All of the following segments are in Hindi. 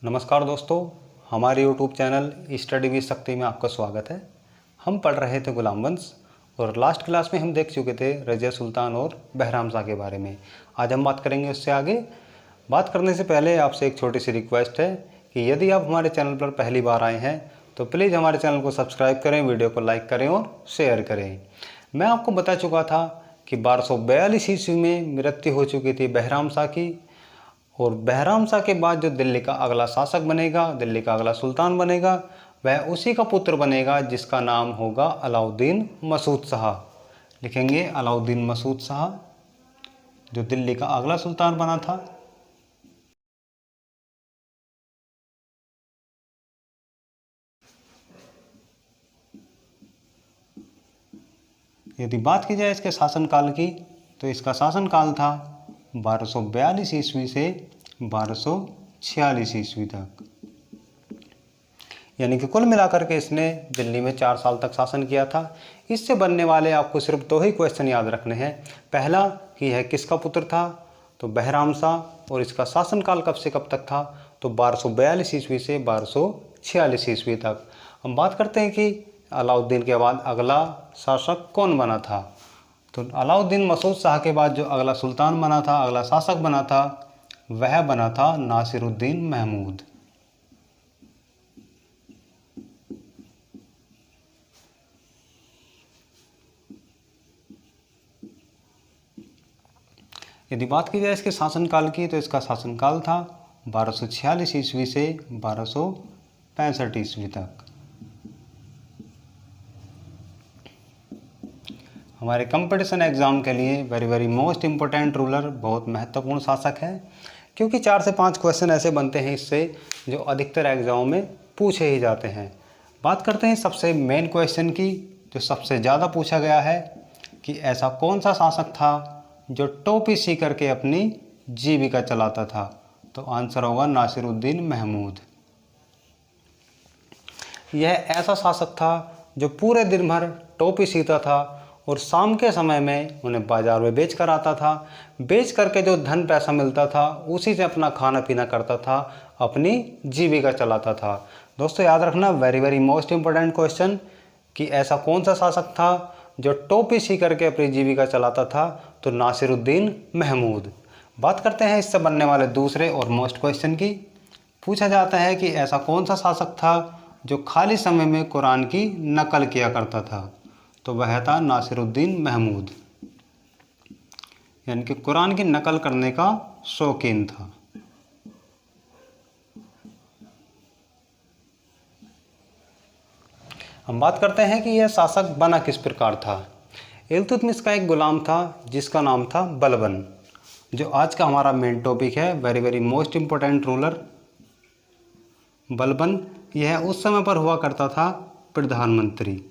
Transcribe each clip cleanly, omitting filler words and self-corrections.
नमस्कार दोस्तों, हमारे YouTube चैनल स्टडी विद शक्ति में आपका स्वागत है। हम पढ़ रहे थे गुलाम वंश और लास्ट क्लास में हम देख चुके थे रज़िया सुल्तान और बहराम शाह के बारे में। आज हम बात करेंगे उससे आगे। बात करने से पहले आपसे एक छोटी सी रिक्वेस्ट है कि यदि आप हमारे चैनल पर पहली बार आए हैं तो प्लीज़ हमारे चैनल को सब्सक्राइब करें, वीडियो को लाइक करें और शेयर करें। मैं आपको बता चुका था कि 1242 ईस्वी में मृत्यु हो चुकी थी बहराम शाह की, और बहराम शाह के बाद जो दिल्ली का अगला शासक बनेगा, दिल्ली का अगला सुल्तान बनेगा, वह उसी का पुत्र बनेगा जिसका नाम होगा अलाउद्दीन मसूद शाह। लिखेंगे अलाउद्दीन मसूद शाह, जो दिल्ली का अगला सुल्तान बना था। यदि बात की जाए इसके शासनकाल की तो इसका शासनकाल था 1242 ईस्वी से 1246 ईस्वी तक, यानी कि कुल मिलाकर के इसने दिल्ली में 4 साल तक शासन किया था। इससे बनने वाले आपको सिर्फ 2 ही क्वेश्चन याद रखने हैं। पहला कि यह किसका पुत्र था, तो बहराम शाह, और इसका शासनकाल कब से कब तक था, तो 1242 ईस्वी से 1246 ईस्वी तक। हम बात करते हैं कि अलाउद्दीन के बाद अगला शासक कौन बना था। तो अलाउद्दीन मसूद शाह के बाद जो अगला सुल्तान बना था, अगला शासक बना था, वह बना था नासिरुद्दीन महमूद। यदि बात की जाए इसके शासनकाल की तो इसका शासनकाल था 1246 ईस्वी से 1265 ईस्वी तक। हमारे कंपटीशन एग्ज़ाम के लिए वेरी मोस्ट इम्पोर्टेंट रूलर, बहुत महत्वपूर्ण शासक है, क्योंकि 4 से 5 क्वेश्चन ऐसे बनते हैं इससे जो अधिकतर एग्जाम में पूछे ही जाते हैं। बात करते हैं सबसे मेन क्वेश्चन की, जो सबसे ज़्यादा पूछा गया है कि ऐसा कौन सा शासक था जो टोपी सी करके अपनी जीविका चलाता था। तो आंसर होगा नासिरुद्दीन महमूद। यह ऐसा शासक था जो पूरे दिन भर टोपी सीता था और शाम के समय में उन्हें बाज़ार में बेच कर आता था। बेच करके जो धन पैसा मिलता था उसी से अपना खाना पीना करता था, अपनी जीविका चलाता था। दोस्तों याद रखना, वेरी मोस्ट इम्पोर्टेंट क्वेश्चन, कि ऐसा कौन सा शासक था जो टोपी सी करके अपनी जीविका चलाता था, तो नासिरुद्दीन महमूद। बात करते हैं इससे बनने वाले दूसरे और मोस्ट क्वेश्चन की। पूछा जाता है कि ऐसा कौन सा शासक था जो खाली समय में कुरान की नकल किया करता था, तो वह था नासिरुद्दीन महमूद, यानी कि कुरान की नकल करने का शौकीन था। हम बात करते हैं कि यह शासक बना किस प्रकार था। इल्तुतमिश का एक गुलाम था जिसका नाम था बलबन, जो आज का हमारा मेन टॉपिक है, very most important ruler Balban. यह उस समय पर हुआ करता था प्रधानमंत्री,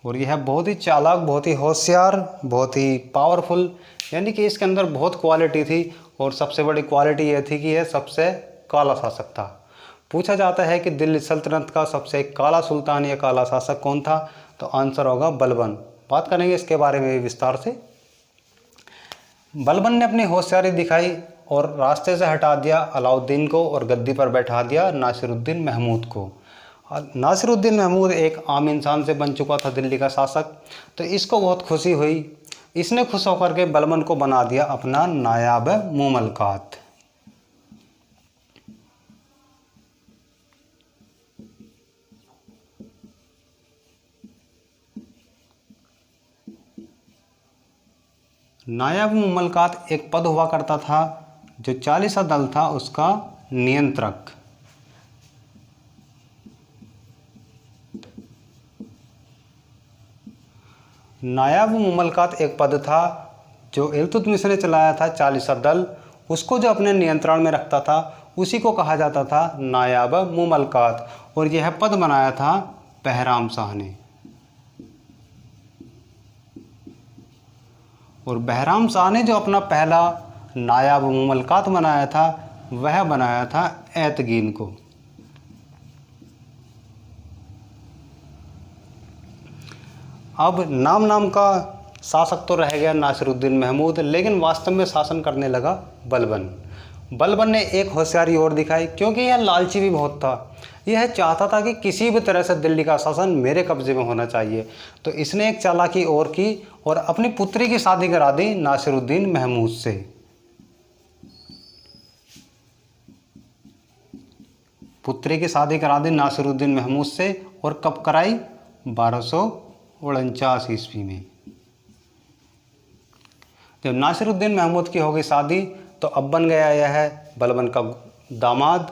और यह बहुत ही चालाक, बहुत ही होशियार, बहुत ही पावरफुल, यानी कि इसके अंदर बहुत क्वालिटी थी। और सबसे बड़ी क्वालिटी यह थी कि यह सबसे काला शासक था। पूछा जाता है कि दिल्ली सल्तनत का सबसे काला सुल्तान या काला शासक कौन था, तो आंसर होगा बलबन। बात करेंगे इसके बारे में विस्तार से। बलबन ने अपनी होशियारी दिखाई और रास्ते से हटा दिया अलाउद्दीन को और गद्दी पर बैठा दिया नासिरुद्दीन महमूद को। नासिरुद्दीन महमूद एक आम इंसान से बन चुका था दिल्ली का शासक, तो इसको बहुत खुशी हुई। इसने खुश होकर के बलबन को बना दिया अपना नायाब मुमलकात। नायाब मुमलकात एक पद हुआ करता था जो 40 दल था उसका नियंत्रक। नायाब मुमलकात एक पद था जो इल्तुतमिश ने चलाया था 40 दल, उसको जो अपने नियंत्रण में रखता था उसी को कहा जाता था नायाब मुमलकात, और यह पद बनाया था बहराम शाह ने। और बहराम शाह ने जो अपना पहला नायाब मुमलकात बनाया था वह बनाया था ऐतगीन को। अब नाम का शासक तो रह गया नासिरुद्दीन महमूद, लेकिन वास्तव में शासन करने लगा बलबन। बलबन ने एक होशियारी और दिखाई, क्योंकि यह लालची भी बहुत था। यह चाहता था कि किसी भी तरह से दिल्ली का शासन मेरे कब्जे में होना चाहिए। तो इसने एक चालाकी और की और अपनी पुत्री की शादी करा दी नासिरुद्दीन महमूद से। पुत्री की शादी करा दी नासिरुद्दीन महमूद से, और कब कराई? 1249 ईस्वी में। जब नासिरुद्दीन महमूद की हो गई शादी, तो अब बन गया यह बलबन का दामाद।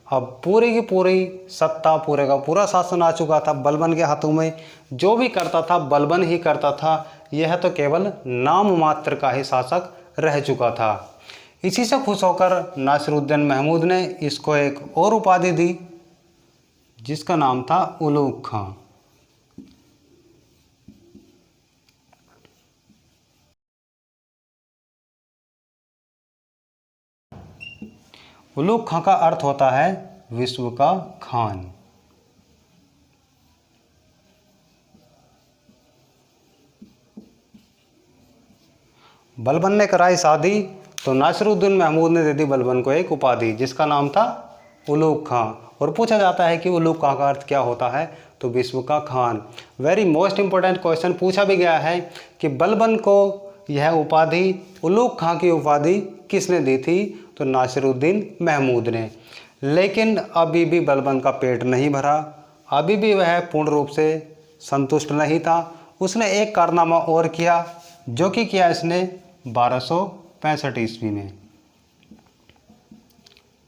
अब पूरी की पूरी सत्ता, पूरे का पूरा शासन आ चुका था बलबन के हाथों में। जो भी करता था बलबन ही करता था। यह तो केवल नाम मात्र का ही शासक रह चुका था। इसी से खुश होकर नासिरुद्दीन महमूद ने इसको एक और उपाधि दी, जिसका नाम था उलूग खां। उलूग खां का अर्थ होता है विश्व का खान। बलबन ने कराई शादी, तो नासिरुद्दीन महमूद ने दे दी बलबन को एक उपाधि, जिसका नाम था उलूग खां। और पूछा जाता है कि उलूग खां का अर्थ क्या होता है? तो विश्व का Khan. Very most important question पूछा भी गया है कि बलबन को यह उपाधि, उलूग खां की उपाधि किसने दी थी? तो नासिरुद्दीन महमूद ने। लेकिन अभी भी बलबन का पेट नहीं भरा, अभी भी वह पूर्ण रूप से संतुष्ट नहीं था। उसने एक कारनामा और किया, जो कि किया इसने 1265 ईस्वी में।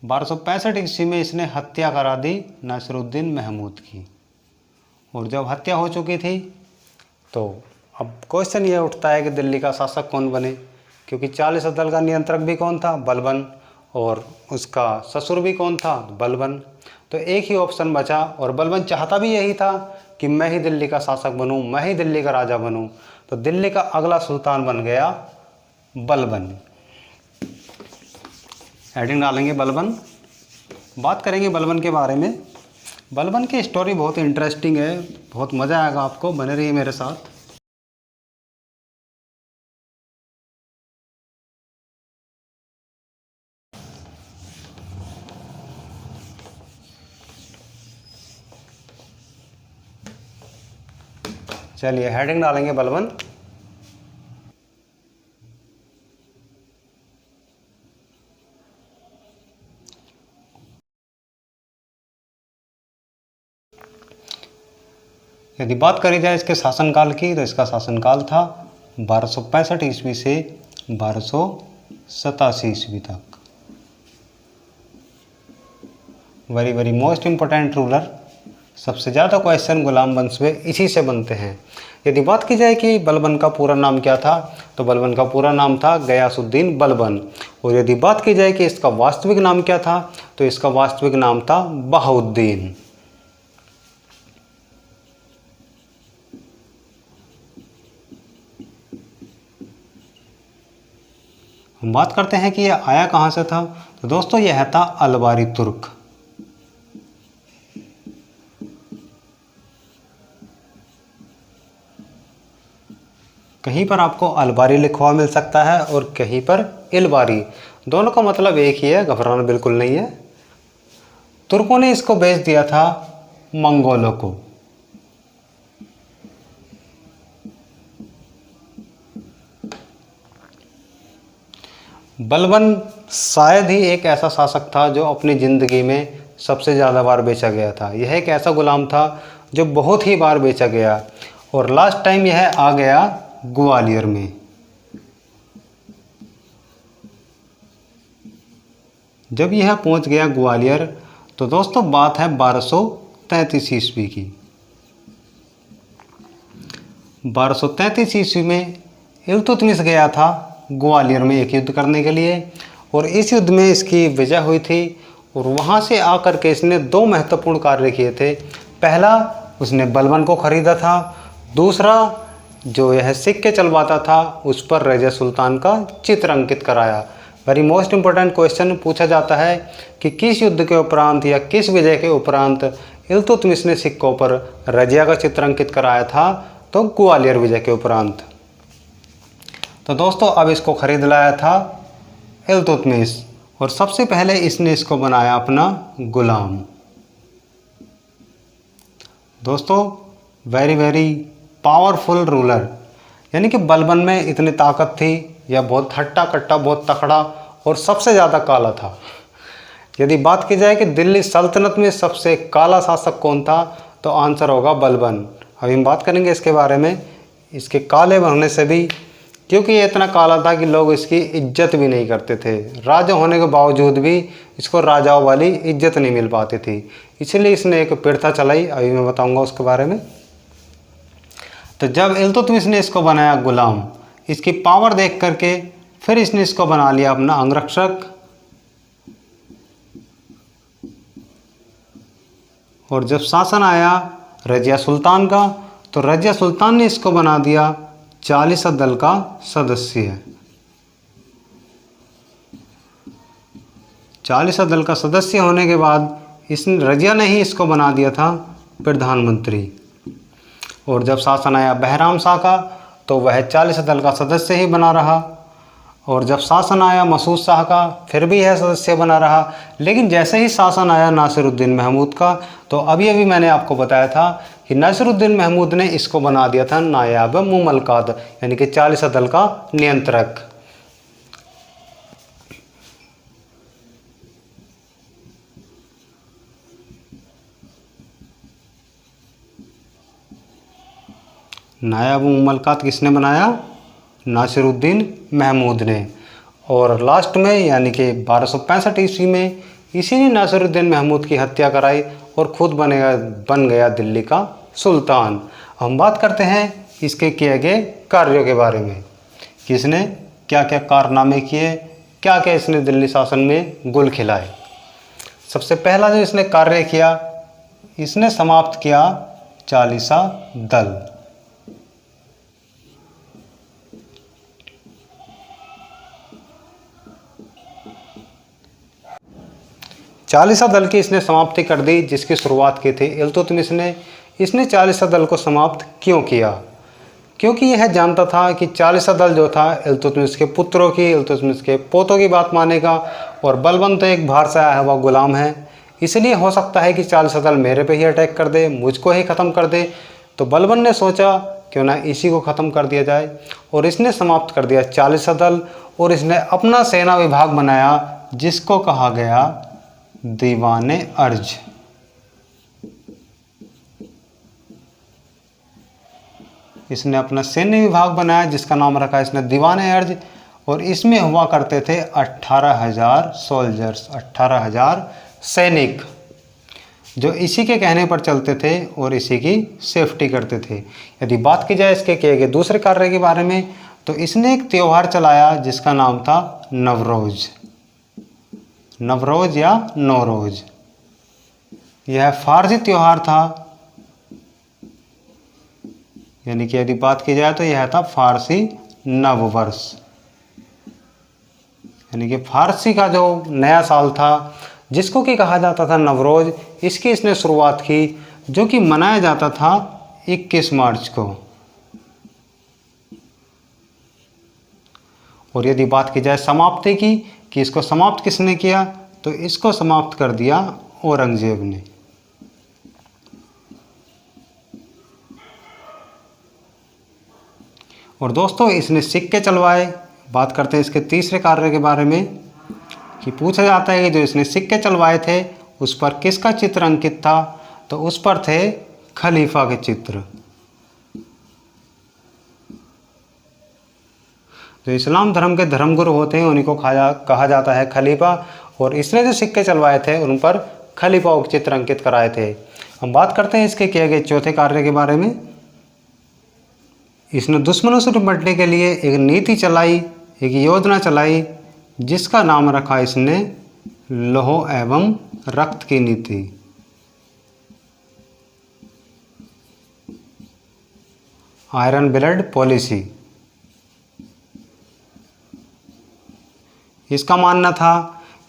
1265 ईस्वी में इसने हत्या करा दी नासिरुद्दीन महमूद की। और जब हत्या हो चुकी थी, तो अब क्वेश्चन ये उठता है कि दिल्ली का शासक कौन बने, क्योंकि 40 दल का नियंत्रक भी कौन था? बलबन। और उसका ससुर भी कौन था? बलबन। तो एक ही ऑप्शन बचा, और बलबन चाहता भी यही था कि मैं ही दिल्ली का शासक बनूं, मैं ही दिल्ली का राजा बनूं। तो दिल्ली का अगला सुल्तान बन गया बलबन। हेडिंग डालेंगे बलबन, बात करेंगे बलबन के बारे में। बलबन की स्टोरी बहुत इंटरेस्टिंग है, बहुत मज़ा आएगा आपको, बने रहिए मेरे साथ। चलिए हेडिंग डालेंगे बलबन। यदि बात करी जाए इसके शासनकाल की, तो इसका शासनकाल था 1265 ईस्वी से 1287 ईस्वी तक। Very very most important ruler. सबसे ज़्यादा क्वेश्चन गुलाम वंश में इसी से बनते हैं। यदि बात की जाए कि बलबन का पूरा नाम क्या था, तो बलबन का पूरा नाम था गयासुद्दीन बलबन। और यदि बात की जाए कि इसका वास्तविक नाम क्या था, तो इसका वास्तविक नाम था बहाउद्दीन। हम बात करते हैं कि यह आया कहाँ से था, तो दोस्तों यह था अलवारी तुर्क। कहीं पर आपको अलबारी लिखा हुआ मिल सकता है और कहीं पर इलबारी, दोनों का मतलब एक ही है, घबराना बिल्कुल नहीं है। तुर्कों ने इसको बेच दिया था मंगोलों को। बलबन शायद ही एक ऐसा शासक था जो अपनी ज़िंदगी में सबसे ज़्यादा बार बेचा गया था। यह एक ऐसा गुलाम था जो बहुत ही बार बेचा गया, और लास्ट टाइम यह आ गया ग्वालियर में। जब यह पहुंच गया ग्वालियर, तो दोस्तों बात है 1233 ईस्वी की। 1233 ईस्वी में इल्तुतमिश गया था ग्वालियर में एक युद्ध करने के लिए, और इस युद्ध में इसकी विजय हुई थी। और वहाँ से आकर के इसने दो महत्वपूर्ण कार्य किए थे। पहला, उसने बलबन को खरीदा था। दूसरा, जो यह सिक्के चलवाता था उस पर रज़िया सुल्तान का चित्र अंकित कराया। वेरी मोस्ट इंपॉर्टेंट क्वेश्चन पूछा जाता है कि किस युद्ध के उपरांत या किस विजय के उपरांत इल्तुतमिश ने सिक्कों पर रज़िया का चित्र अंकित कराया था? तो ग्वालियर विजय के उपरांत। तो दोस्तों अब इसको खरीद लाया था इल्तुतमिश, और सबसे पहले इसने इसको बनाया अपना गुलाम। दोस्तों, वेरी वेरी पावरफुल रूलर, यानी कि बलबन में इतनी ताकत थी, यह बहुत हट्टा कट्टा, बहुत तकड़ा और सबसे ज़्यादा काला था। यदि बात की जाए कि दिल्ली सल्तनत में सबसे काला शासक कौन था, तो आंसर होगा बलबन। अभी हम बात करेंगे इसके बारे में, इसके काले होने से भी, क्योंकि ये इतना काला था कि लोग इसकी इज्जत भी नहीं करते थे। राजा होने के बावजूद भी इसको राजाओं वाली इज्जत नहीं मिल पाती थी, इसलिए इसने एक प्रथा चलाई, अभी मैं बताऊंगा उसके बारे में। तो जब इल्तुतमिश ने इसको बनाया गुलाम, इसकी पावर देख करके फिर इसने इसको बना लिया अपना अंगरक्षक। और जब शासन आया रजिया सुल्तान का, तो रजिया सुल्तान ने इसको बना दिया 40 दल का सदस्य। 40 दल का सदस्य होने के बाद इसने रजिया ने ही इसको बना दिया था प्रधानमंत्री। और जब शासन आया बहराम शाह का, तो वह 40 दल का सदस्य ही बना रहा। और जब शासन आया मसूद शाह का, फिर भी यह सदस्य बना रहा। लेकिन जैसे ही शासन आया नासिरुद्दीन महमूद का, तो अभी अभी मैंने आपको बताया था कि नासिरुद्दीन महमूद ने इसको बना दिया था नायाब मुमलकात, यानी कि 40 दल का नियंत्रक। नायाब मुमलकात किसने बनाया? नासिरुद्दीन महमूद ने। और लास्ट में यानी कि 1265 ईस्वी में इसी ने नासिरुद्दीन महमूद की हत्या कराई और खुद बन गया दिल्ली का सुल्तान। हम बात करते हैं इसके किए गए कार्यों के बारे में, कि इसने क्या क्या कारनामे किए, क्या क्या इसने दिल्ली शासन में गुल खिलाए। सबसे पहला जो इसने कार्य किया, इसने समाप्त किया 40 दल। 40 दल की इसने समाप्ति कर दी, जिसकी शुरुआत की थी इल्तुतमिश ने। इसने 40 दल को समाप्त क्यों किया? क्योंकि यह जानता था कि 40 दल जो था इल्तुतमिश के पुत्रों की, इल्तुतमिश के पोतों की बात मानेगा, और बलबन तो एक बाहर से आया हुआ गुलाम है, इसलिए हो सकता है कि 40 दल मेरे पे ही अटैक कर दे, मुझको ही ख़त्म कर दे। तो बलबन ने सोचा क्यों ना इसी को ख़त्म कर दिया जाए, और इसने समाप्त कर दिया 40 दल। और इसने अपना सेना विभाग बनाया, जिसको कहा गया दीवाने अर्ज। इसने अपना सैन्य विभाग बनाया, जिसका नाम रखा इसने दीवाने अर्ज। और इसमें हुआ करते थे 18,000 सोल्जर्स, 18,000 सैनिक, जो इसी के कहने पर चलते थे और इसी की सेफ्टी करते थे। यदि बात की जाए इसके किए गए दूसरे कार्य के बारे में, तो इसने एक त्यौहार चलाया जिसका नाम था नवरोज। नवरोज या नौरोज, यह फारसी त्यौहार था, यानी कि यदि बात की जाए तो यह था फारसी नववर्ष, यानी कि फारसी का जो नया साल था, जिसको कि कहा जाता था नवरोज। इसकी इसने शुरुआत की, जो कि मनाया जाता था 21 मार्च को। और यदि बात की जाए समाप्ति की, कि इसको समाप्त किसने किया, तो इसको समाप्त कर दिया औरंगजेब ने। और दोस्तों, इसने सिक्के चलवाए। बात करते हैं इसके तीसरे कार्य के बारे में, कि पूछा जाता है कि जो इसने सिक्के चलवाए थे उस पर किसका चित्र अंकित था, तो उस पर थे खलीफा के चित्र। जो इस्लाम धर्म के धर्मगुरु होते हैं उन्हीं को कहा जाता है खलीफा। और इसने जो सिक्के चलवाए थे उन पर खलीफाओं के चित्र अंकित कराए थे। हम बात करते हैं इसके किए गए चौथे कार्य के बारे में। इसने दुश्मनों से निपटने के लिए एक नीति चलाई, एक योजना चलाई, जिसका नाम रखा इसने लौह एवं रक्त की नीति। Iron blood policy. इसका मानना था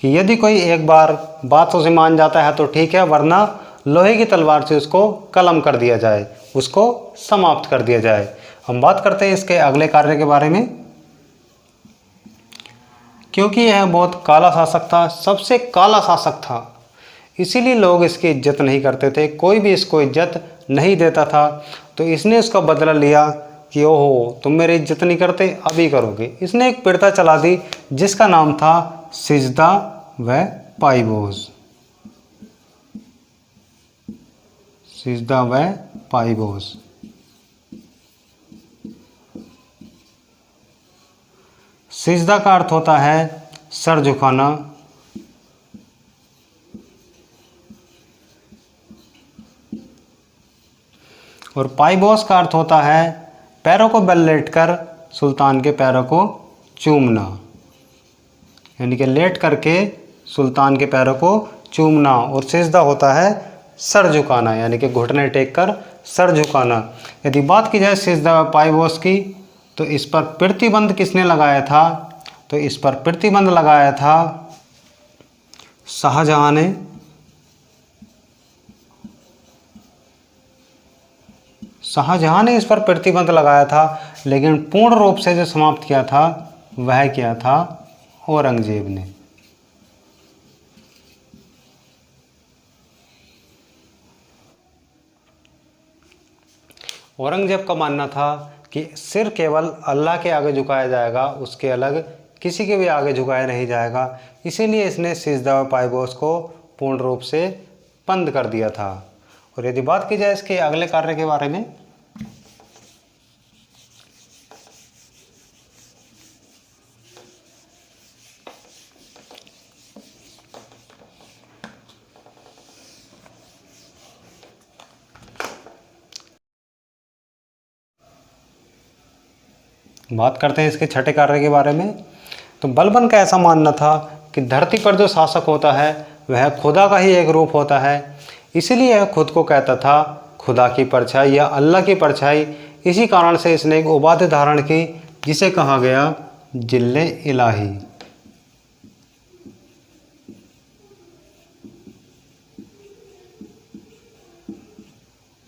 कि यदि कोई एक बार बातों से मान जाता है तो ठीक है, वरना लोहे की तलवार से उसको कलम कर दिया जाए, उसको समाप्त कर दिया जाए। हम बात करते हैं इसके अगले कार्य के बारे में, क्योंकि यह बहुत काला शासक था, सबसे काला शासक था, इसीलिए लोग इसकी इज्जत नहीं करते थे, कोई भी इसको इज्जत नहीं देता था। तो इसने उसका बदला लिया कि ओहो तुम मेरी इज्जत नहीं करते, अभी करोगे। इसने एक पीड़िता चला दी जिसका नाम था सिजदा व पाइबोस। सिजदा व पाइबोस। सिजदा का अर्थ होता है सर झुकाना, और पाइबोस का अर्थ होता है पैरों को बल लेटकर सुल्तान के पैरों को चूमना, यानी कि लेट करके सुल्तान के पैरों को चूमना। और सिजदा होता है सर झुकाना, यानी कि घुटने टेक कर सर झुकाना। यदि बात की जाए सिजदा पाइबोस की, तो इस पर प्रतिबंध किसने लगाया था? तो इस पर प्रतिबंध लगाया था शाहजहां ने। शाहजहां ने इस पर प्रतिबंध लगाया था, लेकिन पूर्ण रूप से जो समाप्त किया था वह किया था औरंगजेब ने। औरंगजेब का मानना था कि सिर केवल अल्लाह के आगे झुकाया जाएगा, उसके अलग किसी के भी आगे झुकाया नहीं जाएगा। इसीलिए इसने सिजदा व पाइबोस को पूर्ण रूप से बंद कर दिया था। और यदि बात की जाए इसके अगले कार्य के बारे में, बात करते हैं इसके छठे कार्य के बारे में। तो बलबन का ऐसा मानना था कि धरती पर जो शासक होता है वह खुदा का ही एक रूप होता है, इसीलिए यह खुद को कहता था खुदा की परछाई या अल्लाह की परछाई। इसी कारण से इसने एक उपाधि धारण की जिसे कहा गया जिल्ले इलाही।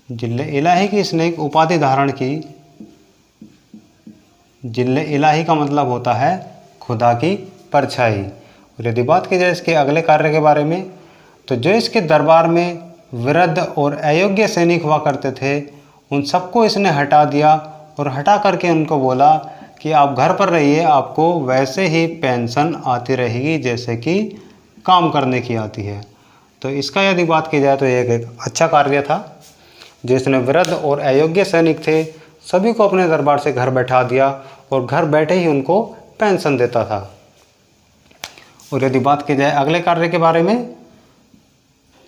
जिल्ले इलाही की इसने एक उपाधि धारण की। जिल्ले इलाही का मतलब होता है खुदा की परछाई। और यदि बात की जाए इसके अगले कार्य के बारे में, तो जो इसके दरबार में वृद्ध और अयोग्य सैनिक हुआ करते थे उन सबको इसने हटा दिया, और हटा करके उनको बोला कि आप घर पर रहिए, आपको वैसे ही पेंशन आती रहेगी जैसे कि काम करने की आती है। तो इसका यदि बात की जाए तो एक अच्छा कार्य था। जिसने वृद्ध और अयोग्य सैनिक थे सभी को अपने दरबार से घर बैठा दिया, और घर बैठे ही उनको पेंशन देता था। और यदि बात की जाए अगले कार्य के बारे में,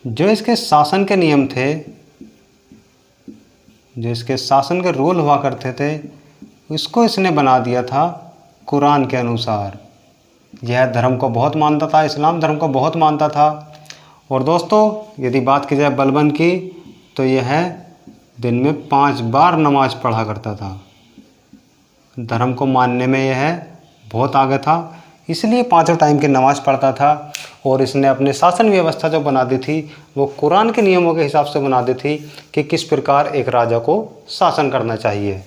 जो इसके शासन के नियम थे, जो इसके शासन के रूल हुआ करते थे, इसको इसने बना दिया था कुरान के अनुसार। यह धर्म को बहुत मानता था, इस्लाम धर्म को बहुत मानता था। और दोस्तों यदि बात की जाए बलबन की, तो यह दिन में 5 बार नमाज पढ़ा करता था। धर्म को मानने में यह बहुत आगे था, इसलिए 5 टाइम की नमाज पढ़ता था। और इसने अपनी शासन व्यवस्था जो बना दी थी वो कुरान के नियमों के हिसाब से बना दी थी कि किस प्रकार एक राजा को शासन करना चाहिए।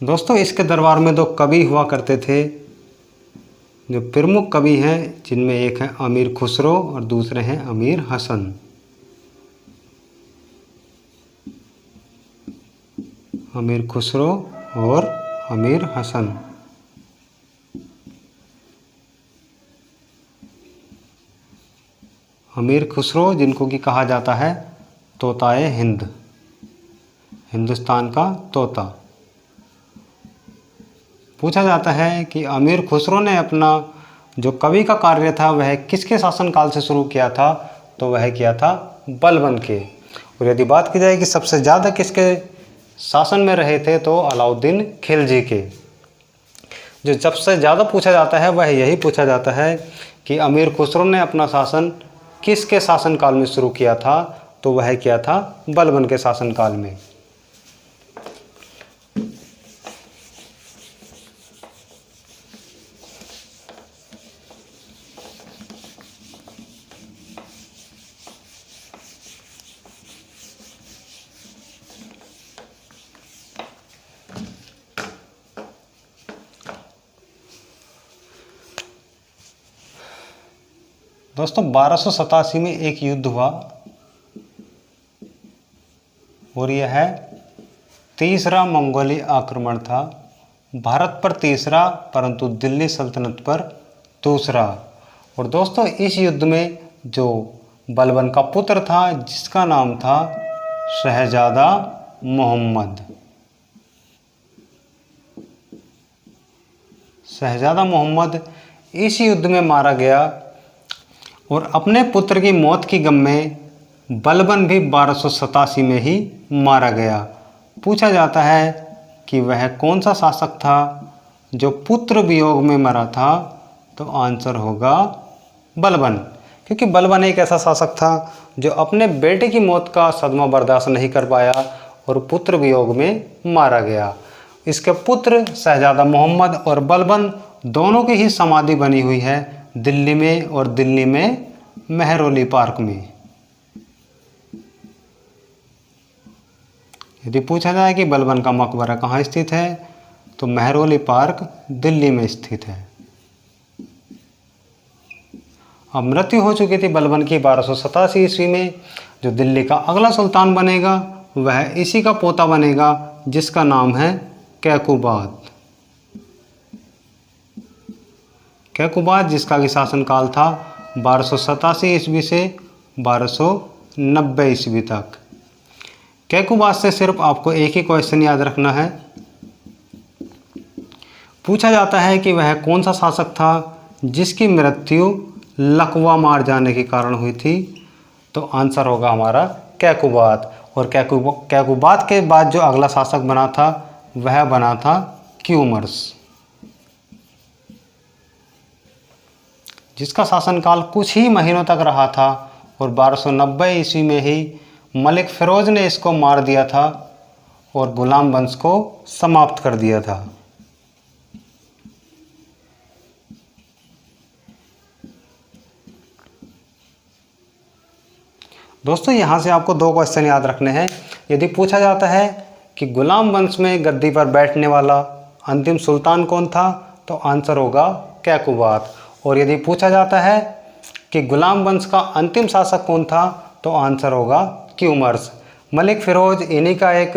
दोस्तों इसके दरबार में 2 कवि हुआ करते थे, जो प्रमुख कवि हैं, जिनमें एक है अमीर खुसरो और दूसरे हैं अमीर हसन। अमीर खुसरो और अमीर हसन। अमीर खुसरो जिनको कि कहा जाता है तोताए हिंद, हिंदुस्तान का तोता। पूछा जाता है कि अमीर खुसरो ने अपना जो कवि का कार्य था वह किसके शासनकाल से शुरू किया था? तो वह किया था बलबन के। और यदि बात की जाए कि सबसे ज़्यादा किसके शासन में रहे थे, तो अलाउद्दीन खिलजी के। जो सबसे ज़्यादा पूछा जाता है वह यही पूछा जाता है कि अमीर खुसरो ने अपना शासन किसके शासनकाल में शुरू किया था? तो वह किया था बलबन के शासनकाल में। दोस्तों 1287 में एक युद्ध हुआ और यह है तीसरा मंगोली आक्रमण था। भारत पर तीसरा, परंतु दिल्ली सल्तनत पर दूसरा। और दोस्तों इस युद्ध में जो बलबन का पुत्र था, जिसका नाम था शहजादा मोहम्मद, शहजादा मोहम्मद इस युद्ध में मारा गया। और अपने पुत्र की मौत की गम में बलबन भी 1287 में ही मारा गया। पूछा जाता है कि वह कौन सा शासक था जो पुत्र वियोग में मरा था, तो आंसर होगा बलबन। क्योंकि बलबन एक ऐसा शासक था जो अपने बेटे की मौत का सदमा बर्दाश्त नहीं कर पाया और पुत्र वियोग में मारा गया। इसके पुत्र शहजादा मोहम्मद और बलबन दोनों की ही समाधि बनी हुई है दिल्ली में, और दिल्ली में मेहरौली पार्क में। यदि पूछा जाए कि बलबन का मकबरा कहाँ स्थित है, तो मेहरौली पार्क दिल्ली में स्थित है। अब मृत्यु हो चुकी थी बलबन की 1287 ईस्वी में। जो दिल्ली का अगला सुल्तान बनेगा वह इसी का पोता बनेगा, जिसका नाम है कैकुबाद। कैकुबाद जिसका कि शासनकाल था 1287 ईस्वी से 1290 ईस्वी तक। कैकुबाद से सिर्फ आपको एक ही क्वेश्चन याद रखना है। पूछा जाता है कि वह कौन सा शासक था जिसकी मृत्यु लकवा मार जाने के कारण हुई थी, तो आंसर होगा हमारा कैकुबाद। और कैकुबाद के बाद जो अगला शासक बना था वह बना था क्यूमर्स, जिसका शासनकाल कुछ ही महीनों तक रहा था। और 1290 ईस्वी में ही मलिक फिरोज ने इसको मार दिया था और गुलाम वंश को समाप्त कर दिया था। दोस्तों यहाँ से आपको दो क्वेश्चन याद रखने हैं। यदि पूछा जाता है कि गुलाम वंश में गद्दी पर बैठने वाला अंतिम सुल्तान कौन था, तो आंसर होगा कैकुबाद। और यदि पूछा जाता है कि गुलाम वंश का अंतिम शासक कौन था, तो आंसर होगा क्यूमर्स। मलिक फिरोज इन्हीं का एक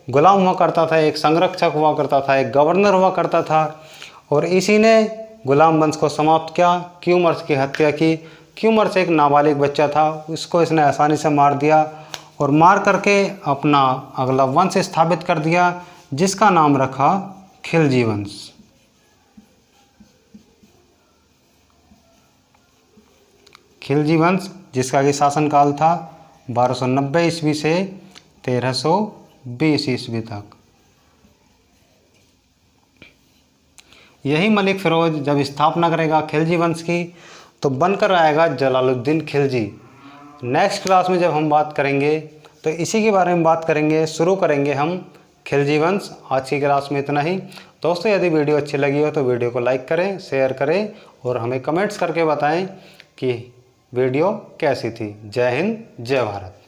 गुलाम हुआ करता था, एक संरक्षक हुआ करता था, एक गवर्नर हुआ करता था, और इसी ने गुलाम वंश को समाप्त किया, क्यूमर्स की हत्या की। क्यूमर्स एक नाबालिग बच्चा था, उसको इसने आसानी से मार दिया और मार करके अपना अगला वंश स्थापित कर दिया, जिसका नाम रखा खिलजी वंश। खिलजी वंश जिसका कि शासनकाल था 1290 ईस्वी से 1320 ईस्वी तक। यही मलिक फिरोज जब स्थापना करेगा खिलजी वंश की, तो बनकर आएगा जलालुद्दीन खिलजी। नेक्स्ट क्लास में जब हम बात करेंगे तो इसी के बारे में बात करेंगे, शुरू करेंगे हम खिलजी वंश। आज की क्लास में इतना ही। दोस्तों यदि वीडियो अच्छी लगी हो तो वीडियो को लाइक करें, शेयर करें और हमें कमेंट्स करके बताएं कि वीडियो कैसी थी। जय हिंद, जय भारत।